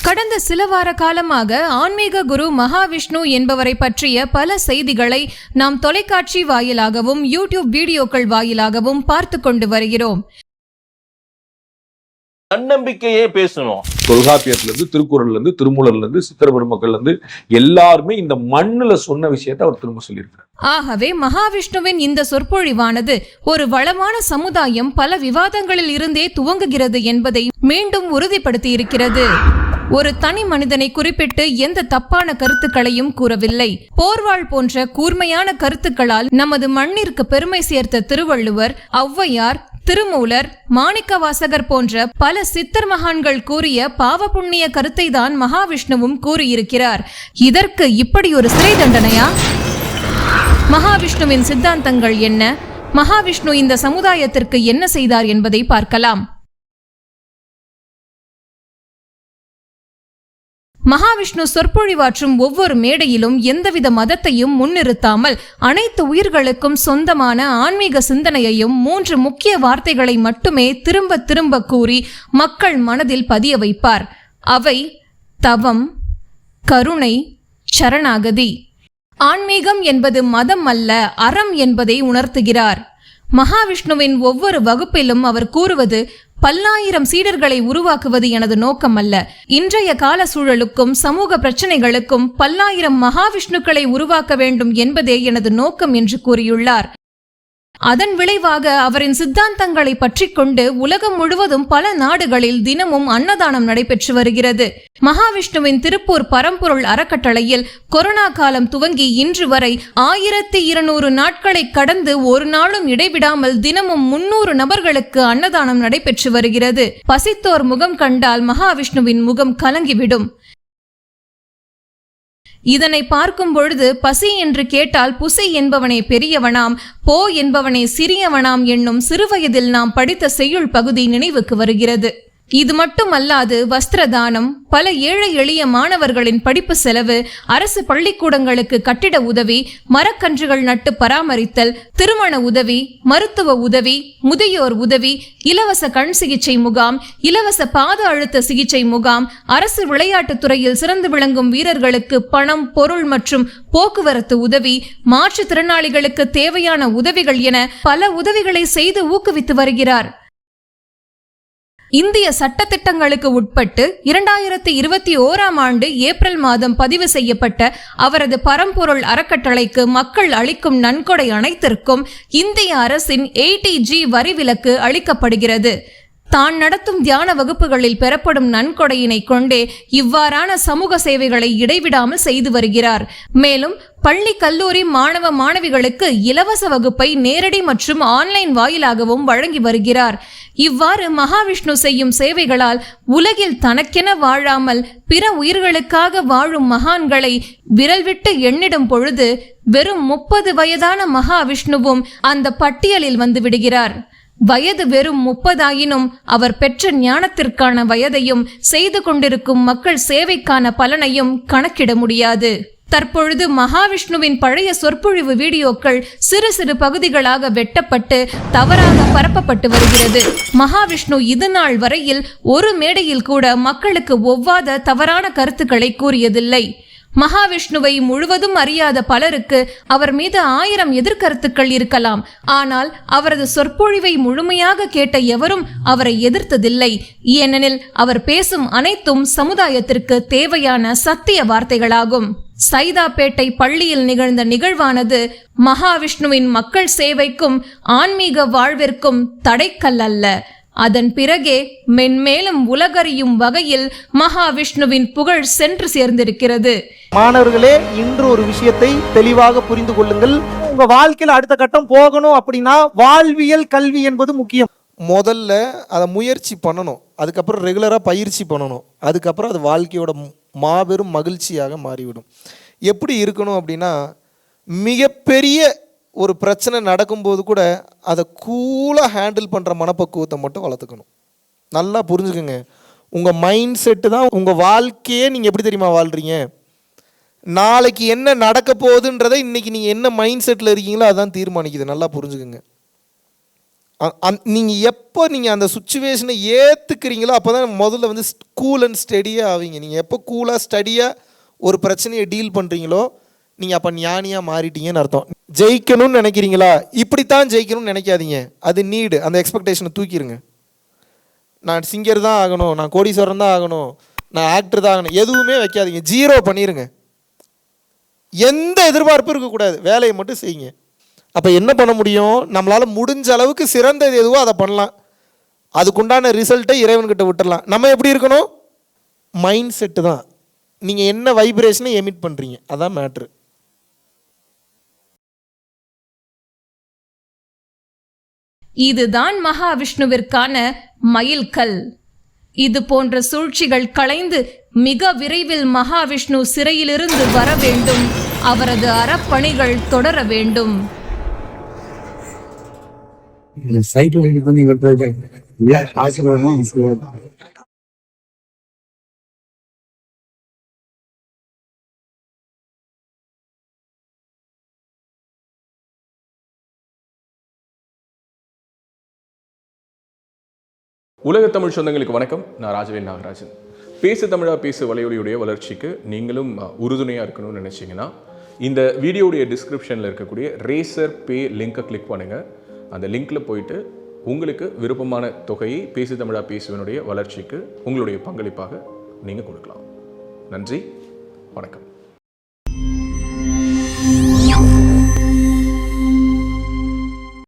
கடந்த சில வார காலமாக ஆன்மீக குரு மகாவிஷ்ணு என்பவரை பற்றிய பல செய்திகளை நாம் தொலைக்காட்சி வாயிலாகவும் யூடியூப் வீடியோக்கள் வாயிலாகவும் பார்த்து கொண்டு வருகிறோம். தன்னம்பிக்கையே பேசணும். தொல்காப்பியத்துல இருந்து, திருக்குறள்ல இருந்து, திருமூலர்ல இருந்து, சித்திர பெருமக்கள்ல இருந்து எல்லாருமே இந்த மண்ணுல சொன்ன விஷயத்தை அவர் திரும்ப சொல்லியிருக்கிறார். ஆகவே மகாவிஷ்ணுவின் இந்த சொற்பொழிவானது ஒரு வளமான சமுதாயம் பல விவாதங்களில் இருந்தே துவங்குகிறது என்பதை மீண்டும் உறுதிப்படுத்தி இருக்கிறது. ஒரு தனி மனிதனை குறிப்பிட்டு எந்த தப்பான கருத்துக்களையும் கூறவில்லை. போர்வாள் போன்ற கூர்மையான கருத்துக்களால் நமது மண்ணிற்கு பெருமை சேர்த்த திருவள்ளுவர், ஔவையார், திருமூலர், மாணிக்கவாசகர் போன்ற பல சித்தர் மகான்கள் கூறிய பாவ புண்ணிய கருத்தை தான் மகாவிஷ்ணுவும் கூறியிருக்கிறார். இதற்கு இப்படி ஒரு சிறை தண்டனையா? மகாவிஷ்ணுவின் சித்தாந்தங்கள் என்ன? மகாவிஷ்ணு இந்த சமுதாயத்திற்கு என்ன செய்தார் என்பதை பார்க்கலாம். மகாவிஷ்ணு சொற்பொழிவாற்றும் ஒவ்வொரு மேடையிலும் எந்தவித மதத்தையும் முன்னிறுத்தாமல் அனைத்து உயிர்களுக்கும் சொந்தமான ஆன்மீக சிந்தனையையும் 3 முக்கிய வார்த்தைகளை மட்டுமே திரும்ப திரும்ப கூறி மக்கள் மனதில் பதிய வைப்பார். அவை தவம், கருணை, சரணாகதி. ஆன்மீகம் என்பது மதம் அல்ல, அறம் என்பதை உணர்த்துகிறார். மகாவிஷ்ணுவின் ஒவ்வொரு வகுப்பிலும் அவர் கூறுவது, பல்லாயிரம் சீடர்களை உருவாக்குவது எனது நோக்கம் அல்ல. இன்றைய கால சூழலுக்கும் சமூக பிரச்சனைகளுக்கும் பல்லாயிரம் மகாவிஷ்ணுக்களை உருவாக்க வேண்டும் என்பதே எனது நோக்கம் என்று கூறியுள்ளார். அதன் விளைவாக அவரின் சித்தாந்தங்களை பற்றி கொண்டு உலகம் முழுவதும் பல நாடுகளில் தினமும் அன்னதானம் நடைபெற்று வருகிறது. மகாவிஷ்ணுவின் திருப்பூர் பரம்பொருள் அறக்கட்டளையில் கொரோனா காலம் துவங்கி இன்று வரை 1200 நாட்களை கடந்து ஒரு நாளும் இடைவிடாமல் தினமும் 300 நபர்களுக்கு அன்னதானம் நடைபெற்று வருகிறது. பசித்தோர் முகம் கண்டால் மகாவிஷ்ணுவின் முகம் கலங்கிவிடும். இதனை பார்க்கும் பொழுது பசி என்று கேட்டால் புசி என்பவனே பெரியவனாம், போ என்பவனே சிறியவனாம் என்னும் சிறுவயதில் நாம் படித்த செய்யுள் பகுதி நினைவுக்கு வருகிறது. இது மட்டுமல்லாது வஸ்திரதானம், பல ஏழை எளிய மாணவர்களின் படிப்பு செலவு, அரசு பள்ளிக்கூடங்களுக்கு கட்டிட உதவி, மரக்கன்றுகள் நட்டு பராமரித்தல், திருமண உதவி, மருத்துவ உதவி, முதியோர் உதவி, இலவச கண் சிகிச்சை முகாம், இலவச பாத அழுத்த சிகிச்சை முகாம், அரசு விளையாட்டுத் துறையில் சிறந்து விளங்கும் வீரர்களுக்கு பணம், பொருள் மற்றும் போக்குவரத்து உதவி, மாற்றுத்திறனாளிகளுக்கு தேவையான உதவிகள் என பல உதவிகளை செய்து ஊக்குவித்து வருகிறார். இந்திய சட்டத்திட்டங்களுக்கு உட்பட்டு 2021ஆம் ஆண்டு ஏப்ரல் மாதம் பதிவு செய்யப்பட்ட அவரது பரம்பொருள் அறக்கட்டளைக்கு மக்கள் அளிக்கும் நன்கொடை அனைத்திற்கும் இந்திய அரசின் 80G வரி விலக்கு அளிக்கப்படுகிறது. தான் நடத்தும் தியான வகுப்புகளில் பெறப்படும் நன்கொடையினை கொண்டே இவ்வாறான சமூக சேவைகளை இடைவிடாமல் செய்து வருகிறார். மேலும் பள்ளி கல்லூரி மாணவ மாணவிகளுக்கு இலவச வகுப்பை நேரடி மற்றும் ஆன்லைன் வாயிலாகவும் வழங்கி வருகிறார். இவ்வாறு மகாவிஷ்ணு செய்யும் சேவைகளால் உலகில் தனக்கென வாழாமல் பிற உயிர்களுக்காக வாழும் மகான்களை விரல் விட்டு எண்ணிடும் பொழுது வெறும் 30 வயதான மகாவிஷ்ணுவும் அந்த பட்டியலில் வந்து விடுகிறார். வயது வெறும் 30 அவர் பெற்ற ஞானத்திற்கான வயதையும் செய்து கொண்டிருக்கும் மக்கள் சேவைக்கான பலனையும் கணக்கிட முடியாது. தற்பொழுது மகாவிஷ்ணுவின் பழைய சொற்பொழிவு வீடியோக்கள் சிறு சிறு பகுதிகளாக வெட்டப்பட்டு தவறாக பரப்பப்பட்டு வருகிறது. மகாவிஷ்ணு இது நாள் வரையில் ஒரு மேடையில் கூட மக்களுக்கு ஒவ்வாத தவறான கருத்துக்களை கூறியதில்லை. மகாவிஷ்ணுவை முழுவதும் அறியாத பலருக்கு அவர் மீது 1000 எதிர்கருத்துக்கள் இருக்கலாம். ஆனால் அவரது சொற்பொழிவை முழுமையாக கேட்ட எவரும் அவரை எதிர்த்ததில்லை. ஏனெனில் அவர் பேசும் அனைத்தும் சமுதாயத்திற்கு தேவையான சத்திய வார்த்தைகளாகும். சைதாப்பேட்டை பள்ளியில் நிகழ்ந்த நிகழ்வானது மகாவிஷ்ணுவின் மக்கள் சேவைக்கும் ஆன்மீக வாழ்விற்கும் தடைக்கல் அல்ல. அதன் பிறகே மென்மேலும் உலகறியும் வகையில் மகாவிஷ்ணுவின் புகழ் சென்று சேர்ந்திருக்கிறது. மாணவர்களே, இன்று ஒரு விஷயத்தை தெளிவாக புரிந்து கொள்ளுங்கள். உங்க வாழ்க்கையில் அடுத்த கட்டம் போகணும் அப்படின்னா வாழ்வியல் கல்வி என்பது முக்கியம். முதல்ல அதை முயற்சி பண்ணணும், அதுக்கப்புறம் ரெகுலராக பயிற்சி பண்ணணும், அதுக்கப்புறம் அது வாழ்க்கையோட மாபெரும் மகிழ்ச்சியாக மாறிவிடும். எப்படி இருக்கணும் அப்படின்னா, மிகப்பெரிய ஒரு பிரச்சனை நடக்கும்போது கூட அதை கூலாக ஹேண்டில் பண்ணுற மனப்பக்குவத்தை மட்டும் வளர்த்துக்கணும். நல்லா புரிஞ்சுக்கோங்க, உங்கள் மைண்ட் செட்டு தான் உங்கள் வாழ்க்கையே. நீங்கள் எப்படி தெரியுமா வாழ்கிறீங்க? நாளைக்கு என்ன நடக்க போகுதுன்றதை இன்றைக்கி நீங்கள் என்ன மைண்ட் செட்டில் இருக்கீங்களோ அதுதான் தீர்மானிக்குது. நல்லா புரிஞ்சுக்கோங்க. நீங்கள் எப்போ நீங்கள் அந்த சுச்சுவேஷனை ஏற்றுக்கிறீங்களோ அப்போ தான் முதல்ல வந்து கூல் அண்ட் ஸ்டடியாக ஆவீங்க. நீங்கள் எப்போ கூலாக ஸ்டடியாக ஒரு பிரச்சனையை டீல் பண்ணுறீங்களோ நீங்கள் அப்போ ஞானியாக மாறிட்டீங்கன்னு அர்த்தம். ஜெயிக்கணும்னு நினைக்கிறீங்களா, இப்படித்தான் ஜெயிக்கணும்னு நினைக்காதீங்க. அது நீடு, அந்த எக்ஸ்பெக்டேஷனை தூக்கிடுங்க. நான் சிங்கர் தான் ஆகணும், நான் கோடீஸ்வரன் தான் ஆகணும், நான் ஆக்டர் தான் ஆகணும், எதுவுமே வைக்காதீங்க. 0 பண்ணிடுங்க. எந்த எதிர்பார்ப்பும் இருக்கக்கூடாது, வேலையை மட்டும் செய்யுங்க. அப்போ என்ன பண்ண முடியும், நம்மளால் முடிஞ்ச அளவுக்கு சிறந்தது எதுவோ அதை பண்ணலாம். அதுக்குண்டான ரிசல்ட்டை இறைவன்கிட்ட விட்டுடலாம். நம்ம எப்படி இருக்கணும், மைண்ட் செட்டு தான். நீங்கள் என்ன வைப்ரேஷனை எமிட் பண்ணுறீங்க, அதான் மேட்ரு. இதுதான் மகாவிஷ்ணுவிற்கான மைல்கல். இது போன்ற சூழ்ச்சிகள் களைந்து மிக விரைவில் மகாவிஷ்ணு சிறையிலிருந்து வர வேண்டும். அவரது அறப்பணிகள் தொடர வேண்டும். உலக தமிழ் சொந்தங்களுக்கு வணக்கம். நான் ராஜவேல் நாகராஜன். பேசு தமிழா பேசு வலையொலியுடைய வளர்ச்சிக்கு நீங்களும் உறுதுணையாக இருக்கணும்னு நினச்சிங்கன்னா இந்த வீடியோடைய டிஸ்கிரிப்ஷனில் இருக்கக்கூடிய ரேசர் பே லிங்கை கிளிக் பண்ணுங்கள். அந்த லிங்க்கில் போயிட்டு உங்களுக்கு விருப்பமான தொகையை பேசு தமிழா பேசுவனுடைய வளர்ச்சிக்கு உங்களுடைய பங்களிப்பாக நீங்கள் கொடுக்கலாம். நன்றி, வணக்கம்.